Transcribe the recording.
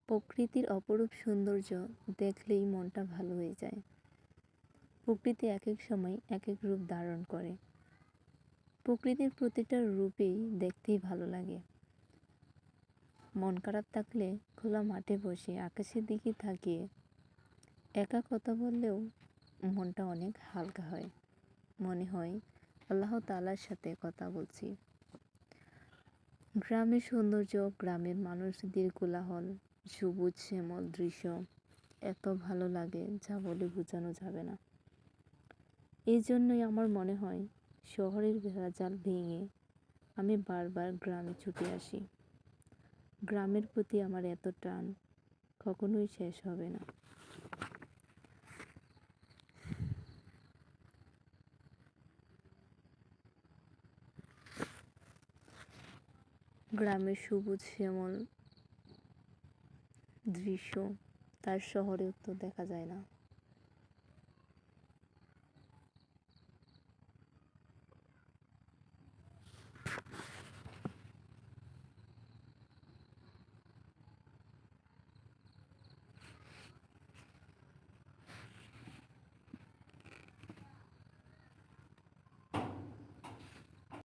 প্রকৃতির অপরূপ সৌন্দর্য দেখলেই মনটা ভালো হয়ে যায়। প্রকৃতি এক এক সময় এক এক রূপ ধারণ করে। প্রকৃতির প্রতিটা রূপেই দেখতেই ভালো লাগে। মন খারাপ থাকলে খোলা মাঠে বসে আকাশের দিকে তাকিয়ে একা কথা বললেও মনটা অনেক হালকা হয়। মনে হয় আল্লাহ তাআলার সাথে কথা বলছি। গ্রামের সৌন্দর্য, গ্রামের মানুষদের কোলাহল, সবুজ শ্যামল দৃশ্য এত ভালো লাগে যা বলে বোঝানো যাবে না। এই জন্যই আমার মনে হয় শহরের ভেড়াজাল ভেঙে আমি বারবার গ্রামে ছুটে আসি। গ্রামের প্রতি আমার এত টান কখনোই শেষ হবে না। গ্রামের সবুজ শ্যামল দৃশ্য তার শহরেও তো দেখা যায় না।